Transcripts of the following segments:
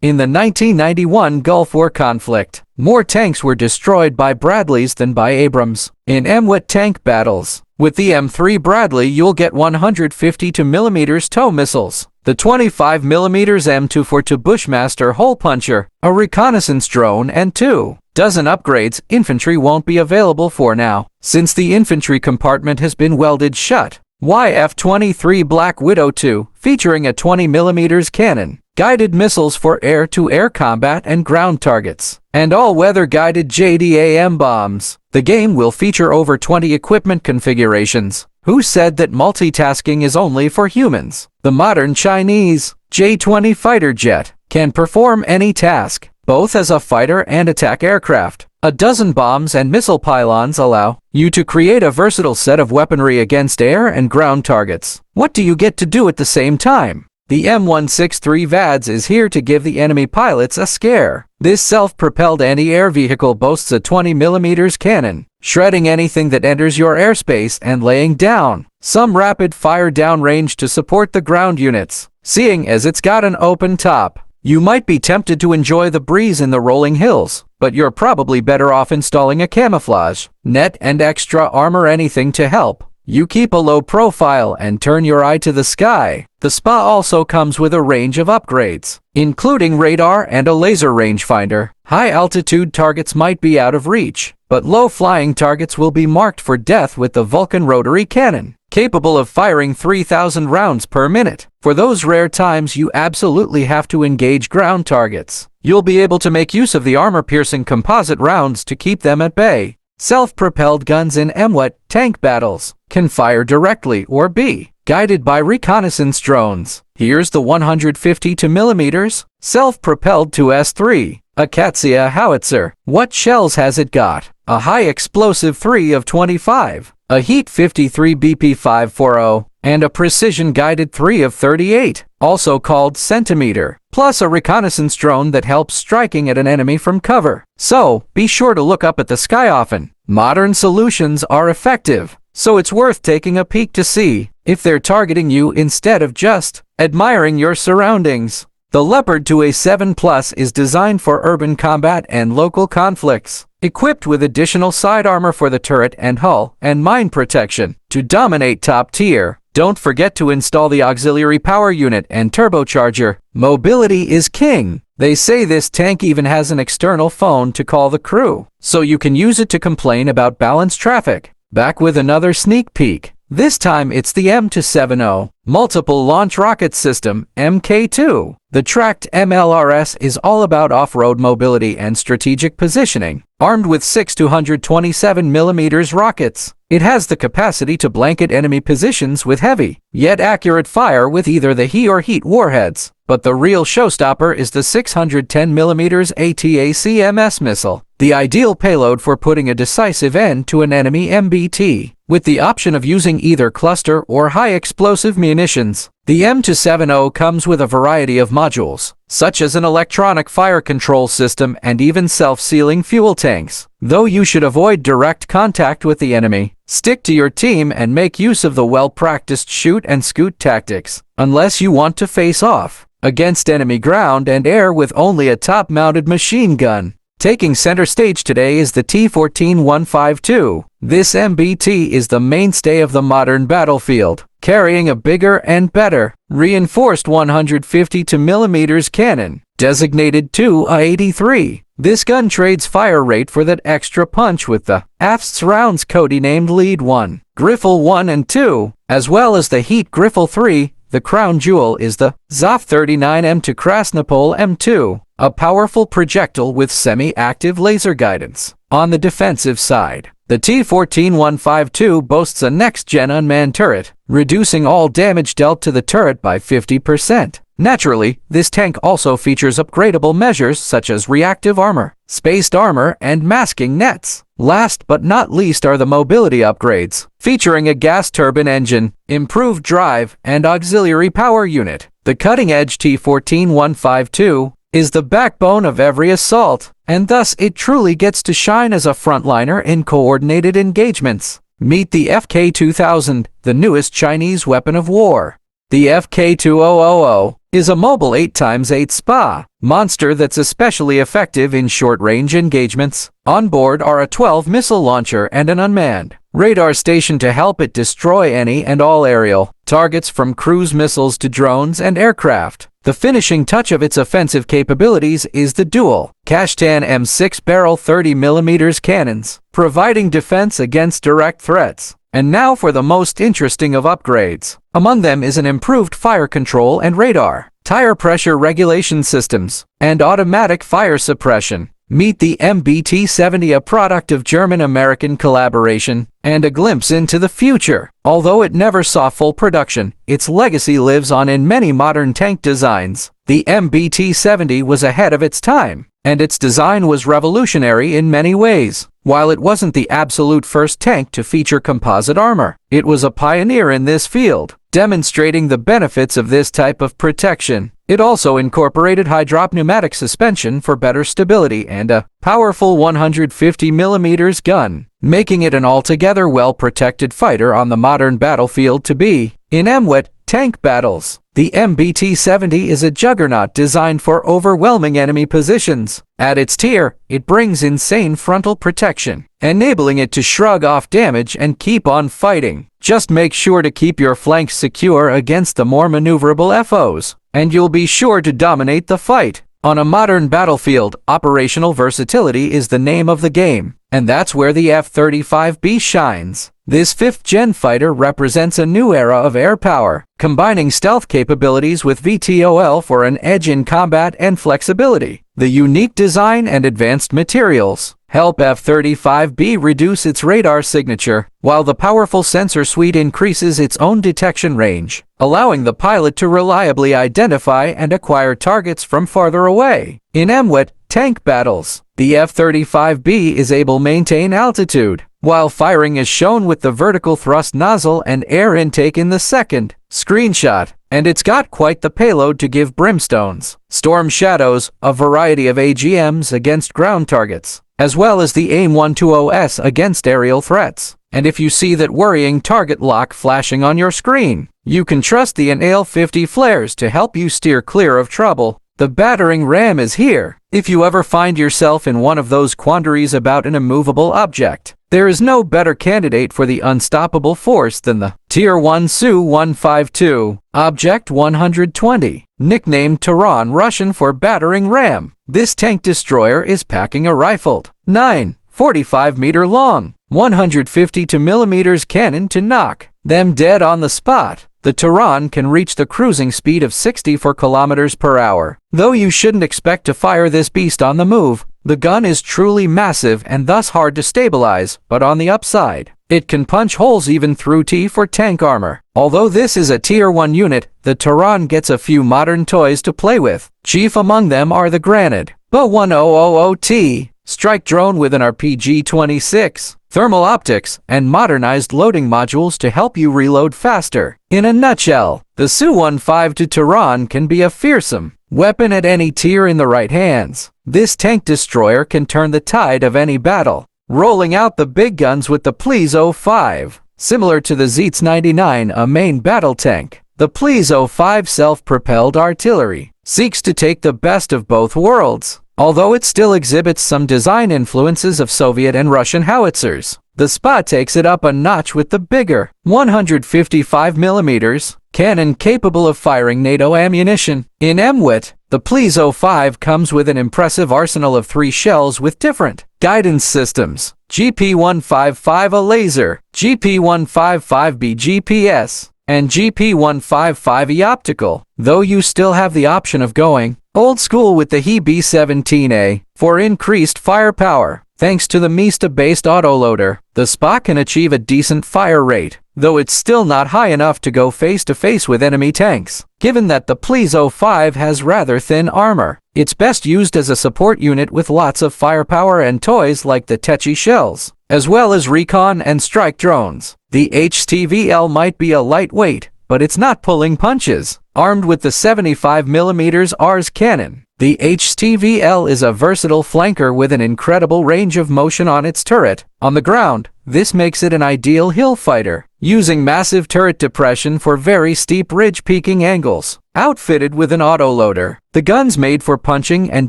In the 1991 Gulf War conflict, more tanks were destroyed by Bradleys than by Abrams. In MWT Tank Battles, with the M3 Bradley you'll get 152mm tow missiles, the 25mm M24 Bushmaster hole puncher, a reconnaissance drone, and 2 dozen upgrades. Infantry won't be available for now, since the infantry compartment has been welded shut. YF-23 Black Widow 2, featuring a 20mm cannon, guided missiles for air-to-air combat and ground targets, and all-weather guided JDAM bombs. The game will feature over 20 equipment configurations. Who said that multitasking is only for humans? The modern Chinese J-20 fighter jet can perform any task, both as a fighter and attack aircraft. A dozen bombs and missile pylons allow you to create a versatile set of weaponry against air and ground targets. What do you get to do at the same time? The M163 VADS is here to give the enemy pilots a scare. This self-propelled anti-air vehicle boasts a 20mm cannon, shredding anything that enters your airspace and laying down some rapid-fire downrange to support the ground units. Seeing as it's got an open top, you might be tempted to enjoy the breeze in the rolling hills, but you're probably better off installing a camouflage net and extra armor, anything to help you keep a low profile and turn your eye to the sky. The SPA also comes with a range of upgrades, including radar and a laser rangefinder. High-altitude targets might be out of reach, but low-flying targets will be marked for death with the Vulcan rotary cannon, capable of firing 3,000 rounds per minute. For those rare times you absolutely have to engage ground targets, you'll be able to make use of the armor-piercing composite rounds to keep them at bay. Self-propelled guns in MWT Tank Battles can fire directly or be guided by reconnaissance drones. Here's the 152mm self-propelled 2S3, a Katsia howitzer. What shells has it got? A high explosive 3 of 25, a heat 53 BP540, and a precision guided 3 of 38, also called centimeter, plus a reconnaissance drone that helps striking at an enemy from cover. So, be sure to look up at the sky often. Modern solutions are effective, so it's worth taking a peek to see if they're targeting you instead of just admiring your surroundings. The Leopard 2A7 Plus is designed for urban combat and local conflicts, equipped with additional side armor for the turret and hull and mine protection to dominate top tier. Don't forget to install the auxiliary power unit and turbocharger. Mobility is king. They say this tank even has an external phone to call the crew, so you can use it to complain about balanced traffic. Back with another sneak peek. This time it's the M270 Multiple Launch Rocket System, MK2. The tracked MLRS is all about off-road mobility and strategic positioning. Armed with 6 227mm rockets, it has the capacity to blanket enemy positions with heavy, yet accurate fire with either the He or Heat warheads. But the real showstopper is the 610mm ATACMS missile, the ideal payload for putting a decisive end to an enemy MBT, with the option of using either cluster or high-explosive munitions. The M270 comes with a variety of modules, such as an electronic fire control system and even self-sealing fuel tanks. Though you should avoid direct contact with the enemy, stick to your team and make use of the well-practiced shoot and scoot tactics, unless you want to face off against enemy ground and air with only a top-mounted machine gun. Taking center stage today is the T-14152. This MBT is the mainstay of the modern battlefield, carrying a bigger and better reinforced 152mm cannon, designated 2A83. This gun trades fire rate for that extra punch with the AFST's rounds codenamed Lead 1, Griffle 1 and 2, as well as the Heat Griffle 3. The crown jewel is the ZOF-39M2 Krasnopol M2, a powerful projectile with semi-active laser guidance. On the defensive side, the T-14152 boasts a next-gen unmanned turret, reducing all damage dealt to the turret by 50%. Naturally, this tank also features upgradable measures such as reactive armor, spaced armor, and masking nets. Last but not least are the mobility upgrades, featuring a gas turbine engine, improved drive, and auxiliary power unit. The cutting-edge T-14152 is the backbone of every assault, and thus it truly gets to shine as a frontliner in coordinated engagements. Meet the FK-2000, the newest Chinese weapon of war. The FK-2000 is a mobile 8x8 SPA monster that's especially effective in short-range engagements. On board are a 12 missile launcher and an unmanned radar station to help it destroy any and all aerial targets from cruise missiles to drones and aircraft. The finishing touch of its offensive capabilities is the dual Kashtan M6 barrel 30mm cannons, providing defense against direct threats. And now for the most interesting of upgrades. Among them is an improved fire control and radar, tire pressure regulation systems, and automatic fire suppression. Meet the MWT-70, a product of German-American collaboration, and a glimpse into the future. Although it never saw full production, its legacy lives on in many modern tank designs. The MWT-70 was ahead of its time, and its design was revolutionary in many ways. While it wasn't the absolute first tank to feature composite armor, it was a pioneer in this field, demonstrating the benefits of this type of protection. It also incorporated high-drop pneumatic suspension for better stability and a powerful 150mm gun, making it an altogether well-protected fighter on the modern battlefield to be. In MWT Tank Battles, the MWT-70 is a juggernaut designed for overwhelming enemy positions. At its tier, it brings insane frontal protection, enabling it to shrug off damage and keep on fighting. Just make sure to keep your flanks secure against the more maneuverable FOs, and you'll be sure to dominate the fight. On a modern battlefield, operational versatility is the name of the game, and that's where the F-35B shines. This 5th-gen fighter represents a new era of air power, combining stealth capabilities with VTOL for an edge in combat and flexibility. The unique design and advanced materials help F-35B reduce its radar signature, while the powerful sensor suite increases its own detection range, allowing the pilot to reliably identify and acquire targets from farther away. In MWT Tank Battles, the F-35B is able to maintain altitude, while firing is shown with the vertical thrust nozzle and air intake in the second screenshot, and it's got quite the payload to give brimstones, storm shadows, a variety of AGMs against ground targets, as well as the AIM-120S against aerial threats. And if you see that worrying target lock flashing on your screen, you can trust the AL-50 flares to help you steer clear of trouble. The battering ram is here. If you ever find yourself in one of those quandaries about an immovable object, there is no better candidate for the unstoppable force than the Tier 1 Su-152 Object 120, nicknamed Teron, Russian for battering ram. This tank destroyer is packing a rifled 9.45-meter long, 152mm cannon to knock them dead on the spot. The Teron can reach the cruising speed of 64 km per hour. Though you shouldn't expect to fire this beast on the move, the gun is truly massive and thus hard to stabilize, but on the upside, it can punch holes even through T4 tank armor. Although this is a Tier 1 unit, the Teron gets a few modern toys to play with. Chief among them are the granted BA-1000T strike drone with an RPG-26, thermal optics, and modernized loading modules to help you reload faster. In a nutshell, the Su-152 Teron can be a fearsome weapon at any tier in the right hands. This tank destroyer can turn the tide of any battle, rolling out the big guns with the Please-05. Similar to the Zeets-99, a main battle tank, the Please-05 self-propelled artillery seeks to take the best of both worlds. Although it still exhibits some design influences of Soviet and Russian howitzers, the SPA takes it up a notch with the bigger 155mm cannon capable of firing NATO ammunition. In MWT, the Please-05 comes with an impressive arsenal of 3 shells with different guidance systems: GP-155 a laser, GP-155B GPS, and GP-155E optical, though you still have the option of going old school with the HE-B-17A for increased firepower. Thanks to the Mista-based autoloader, the SPA can achieve a decent fire rate, though it's still not high enough to go face-to-face with enemy tanks. Given that the Please-05 has rather thin armor, it's best used as a support unit with lots of firepower and toys like the Techi shells, as well as recon and strike drones. The HTVL might be a lightweight, but it's not pulling punches. Armed with the 75mm Rs cannon, the HTVL is a versatile flanker with an incredible range of motion on its turret. On the ground, this makes it an ideal hill fighter, using massive turret depression for very steep ridge peaking angles. Outfitted with an autoloader, the gun's made for punching and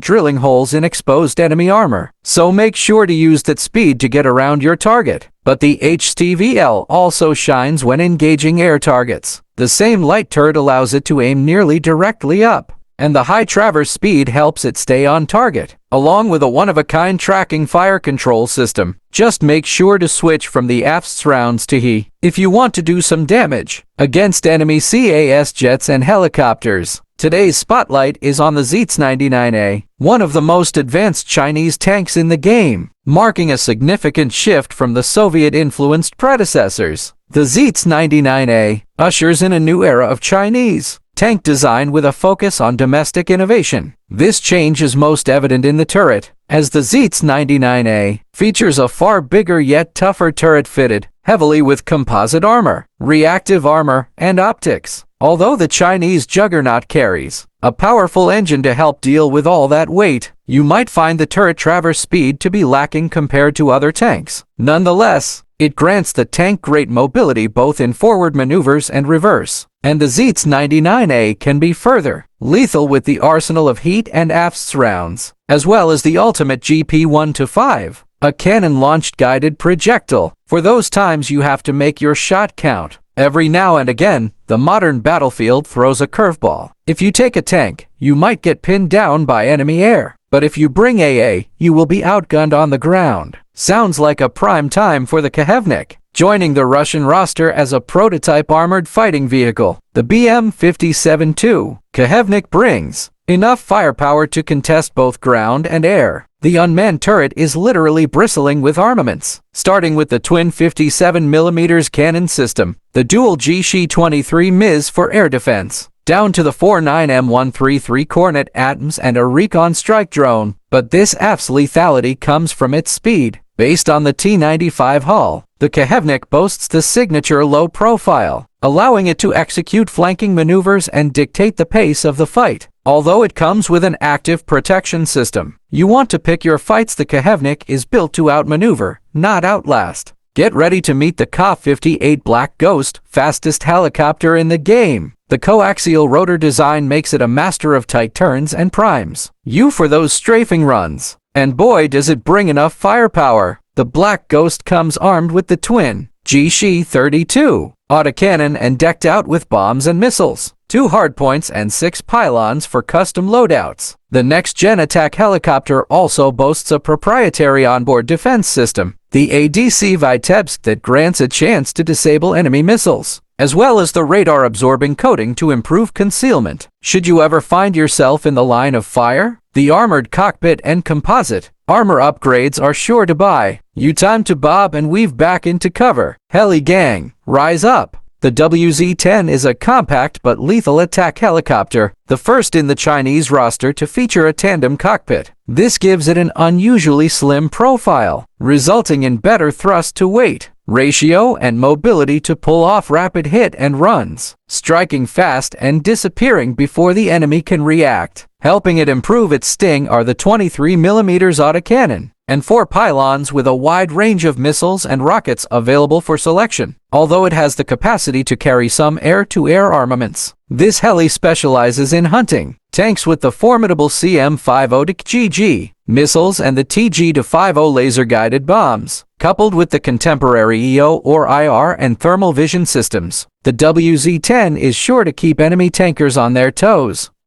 drilling holes in exposed enemy armor, so make sure to use that speed to get around your target. But the HTVL also shines when engaging air targets. The same light turret allows it to aim nearly directly up, and the high traverse speed helps it stay on target, along with a one-of-a-kind tracking fire control system. Just make sure to switch from the AFS rounds to HE if you want to do some damage against enemy CAS jets and helicopters. Today's spotlight is on the Zeets 99A, one of the most advanced Chinese tanks in the game, marking a significant shift from the Soviet-influenced predecessors. The Zeets 99A ushers in a new era of Chinese tank design with a focus on domestic innovation. This change is most evident in the turret, as the Zeets 99A features a far bigger yet tougher turret fitted heavily with composite armor, reactive armor, and optics. Although the Chinese juggernaut carries a powerful engine to help deal with all that weight, you might find the turret traverse speed to be lacking compared to other tanks. Nonetheless, it grants the tank great mobility both in forward maneuvers and reverse, and the Zeets 99A can be further lethal with the arsenal of heat and AFS rounds, as well as the ultimate GP1-5, a cannon-launched guided projectile, for those times you have to make your shot count. Every now and again, the modern battlefield throws a curveball. If you take a tank, you might get pinned down by enemy air, but if you bring AA, you will be outgunned on the ground. Sounds like a prime time for the Khevnik, joining the Russian roster as a prototype armored fighting vehicle. The BM-57-2 Khevnik brings enough firepower to contest both ground and air. The unmanned turret is literally bristling with armaments, starting with the twin 57mm cannon system, the dual GC-23 MIS for air defense, down to the 49 M133 Cornet Atoms and a recon strike drone. But this AFS lethality comes from its speed. Based on the T-95 hull, the Khevnik boasts the signature low profile, allowing it to execute flanking maneuvers and dictate the pace of the fight. Although it comes with an active protection system, you want to pick your fights. The Khevnik is built to outmaneuver, not outlast. Get ready to meet the Ka-58 Black Ghost, fastest helicopter in the game. The coaxial rotor design makes it a master of tight turns and primes you for those strafing runs. And boy, does it bring enough firepower. The Black Ghost comes armed with the twin GC-32 autocannon and decked out with bombs and missiles, 2 hardpoints and 6 pylons for custom loadouts. The next-gen attack helicopter also boasts a proprietary onboard defense system, the ADC Vitebsk, that grants a chance to disable enemy missiles, as well as the radar-absorbing coating to improve concealment. Should you ever find yourself in the line of fire, the armored cockpit and composite armor upgrades are sure to buy you time to bob and weave back into cover. Heli gang, rise up! The WZ-10 is a compact but lethal attack helicopter, the first in the Chinese roster to feature a tandem cockpit. This gives it an unusually slim profile, resulting in better thrust-to-weight ratio and mobility to pull off rapid hit and runs, striking fast and disappearing before the enemy can react. Helping it improve its sting are the 23mm autocannon and 4 pylons with a wide range of missiles and rockets available for selection. Although it has the capacity to carry some air-to-air armaments, this heli specializes in hunting tanks with the formidable CM50 GG missiles and the TG-50 laser-guided bombs, coupled with the contemporary EO or IR and thermal vision systems. The WZ-10 is sure to keep enemy tankers on their toes.